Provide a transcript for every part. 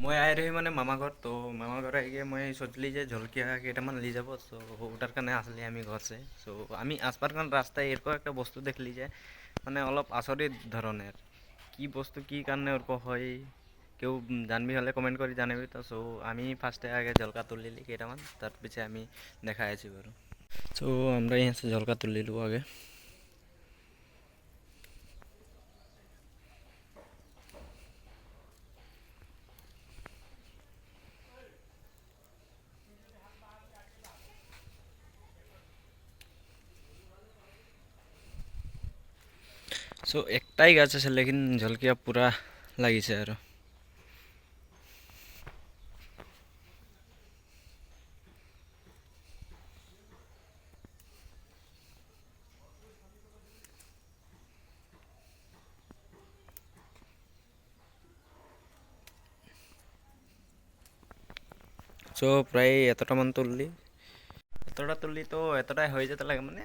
মই আই ৰহি মানে মামা ঘর তো মামা ঘর আগে মই সোচলি যে ঝলকিয়া কেইটামান লি যাব সো ওটার কারণে আসলি আমি ঘরছে সো আমি আসবার কারণ রাস্তায় এরকম একটা বস্তু দেখলি যে মানে অলপ আচরিত ধরনের কি বস্তু কি কারণে ওরকম হয় কেউ জানবি হলে কমেন্ট করে জানাবি তো সো আমি ফার্স্টে আগে ঝলকা তুলিলি কেইটামান তার পিছে আমি দেখাই আছি বাৰু সো আমরা यहाँ से ঝলকা তুলিলো আগে সো একটাই গাছ আছে লেকিন ঝলকিয়া পুরা লাগিছে আৰু সো প্রায় এতটামান তুললি এতটা তুললি তো এতটাই হয়ে যেতে লাগে মানে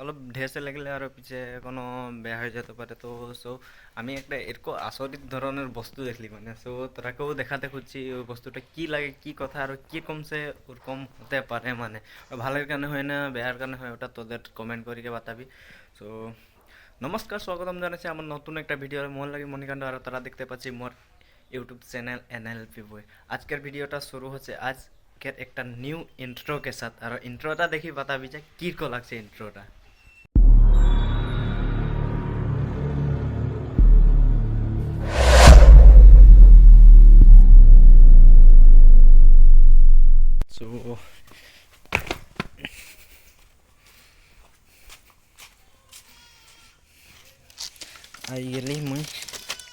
অলপ ঢেসে লাগলে আর পিছে কোনো বেয়া হয়ে যেতে পারে তো সো আমি একটা এরকম আচরিত ধরনের বস্তু দেখলি মানে সো তোরাকেও দেখাতে খুঁজছি ওই বস্তুটা কি লাগে কি কথা আর কি কমছে ওরকম হতে পারে মানে ভালোর কারণে হয় না বেয়ার কারণে হয় ওটা তোদের কমেন্ট করিকে বাতাবি সো নমস্কার স্বাগতম জানাচ্ছি আমার নতুন একটা ভিডিও মন লাগে মণিকাণ্ড আর তারা দেখতে পাচ্ছি মোর ইউটিউব চ্যানেল এনএলপি বই আজকের ভিডিওটা শুরু হচ্ছে আজকের একটা নিউ ইন্ট্রো के साथ আর ইন্ট্রোটা দেখি বাতাবি যে কিরকম লাগছে ইন্ট্রোটা সো আই গেলি মুই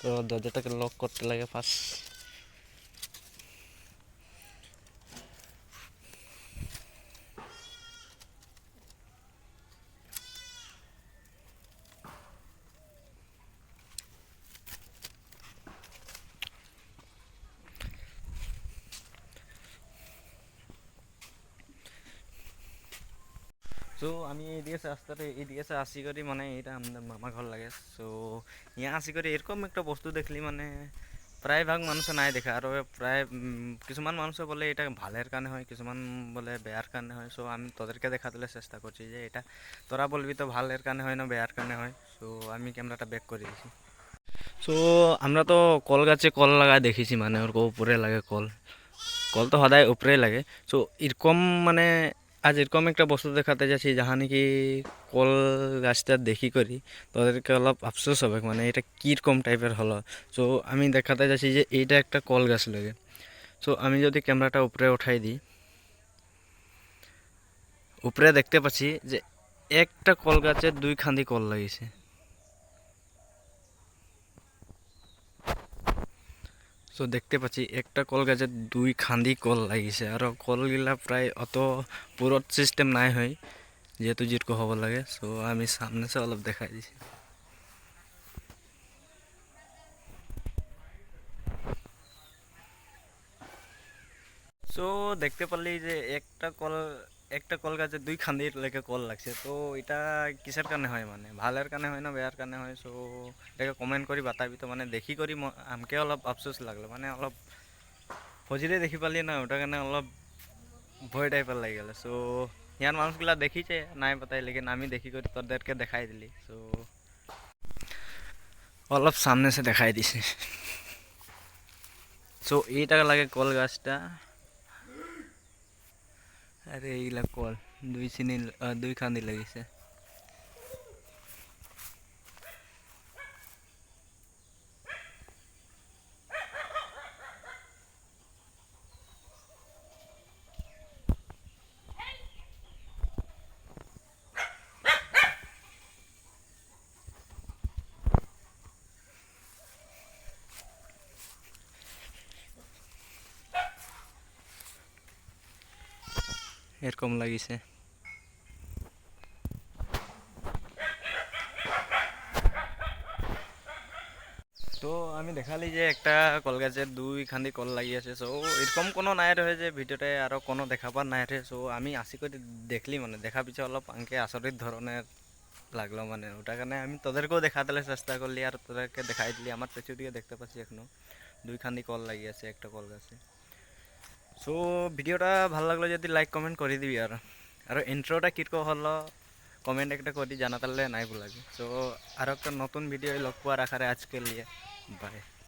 তো দরজাটাকে লক করতে লাগে ফার্স্ট সো আমি এইদিকে আসি করি মানে এটা আমাদের মামা ঘর লাগে সো ইয়া আসি করি এরকম একটা বস্তু দেখলি মানে প্ৰায়ভাগ মানুষে নাই দেখা আৰু প্ৰায় কিছুমান মানুষে বলে এটা ভালের কারণে হয় কিছুমান বলে বেয়ার কারণে হয় সো আমি তোদেরকে দেখাতে চেষ্টা করছি যে এটা তোরা বলবি তো ভালের কারণে হয় না বেয়ার কারণে হয় সো আমি ক্যামেরাটা ব্যাক করে দিয়েছি সো আমরা তো কল গাছে কল লাগায় দেখেছি মানে ওর উপরে লাগে কল কল তো সদায় উপরে লাগে সো এরকম মানে আজ এরকম একটা বস্তু দেখাতে যাচ্ছি যাহা নাকি কল গাছটা দেখি করি তাদেরকে অলপ আফসোস হবে মানে এটা কীরকম টাইপের হলো সো আমি দেখাতে যাচ্ছি যে এইটা একটা কল গাছ লাগে সো আমি যদি ক্যামেরাটা উপরে উঠাই দিই উপরে দেখতে পাচ্ছি যে একটা কল গাছে দুই খান্দি কল লাগিছে সো দেখতে পাচ্ছি একটা কল গাছে দুই খান্দি কল লাগিছে আর কলগিলা প্রায় অত পুরত সিস্টেম নাই হয় যেহেতু যেরকম হ'ব লাগে সো আমি সামনে সে অলপ দেখাই দিছি সো দেখতে পারলি যে একটা কল গাছে দুই খান্দির লেগে কল লাগছে তো এটা কিসের কারণে হয় মানে ভালের কারণে হয় না বেয়ার কারণে হয় সো এটাকে কমেন্ট কৰি বাতাবি তো মানে দেখি কৰি আমকে অলপ আফসোস লাগলো মানে অলপ ফজিলে দেখি পালি না ওটার কারণে অলপ ভয় টাইপের লাগি গেল সো ইয়ার মানুষগুলা দেখিছে নাই পাতাই লেকিন আমি দেখি করে তোদেরকে দেখাই দিলি সো অলপ সামনে সে দেখাই দিছে সো এইটা লাগে কল গাছটা আরে এইগুলা কল দুই খান্দি লাগিছে এরকম লাগিছে তো আমি দেখালি যে একটা কল গাছের দুই খান্দি কল লাগি আছে সো এরকম কোনো নাই রয়ে যে ভিডিওতে আরও কোনো দেখাবার নাই রয়ে সো আমি আসি করে দেখলি মানে দেখা পিছে অলপ আঙ্কে আচরিত ধরনের লাগলো মানে ওটার কারণে আমি তোদেরকেও দেখাতে চেষ্টা করলি আর তোদেরকে দেখাই দিলি আমার পেছু দিকে দেখতে পাচ্ছি এখনো দুইখান কল লাগি আছে, একটা কল গেছে। সো ভিডিওটা ভাল লাগলো যদি লাইক কমেন্ট করে দিবি আর ইন্ট্রোটা কিরকম হলো কমেন্ট একটা করি জানা তাহলে নাই লাগে। সো আর একটা নতুন ভিডিও লগ পাওয়ার আকারে আজকে লিয়ে বাই।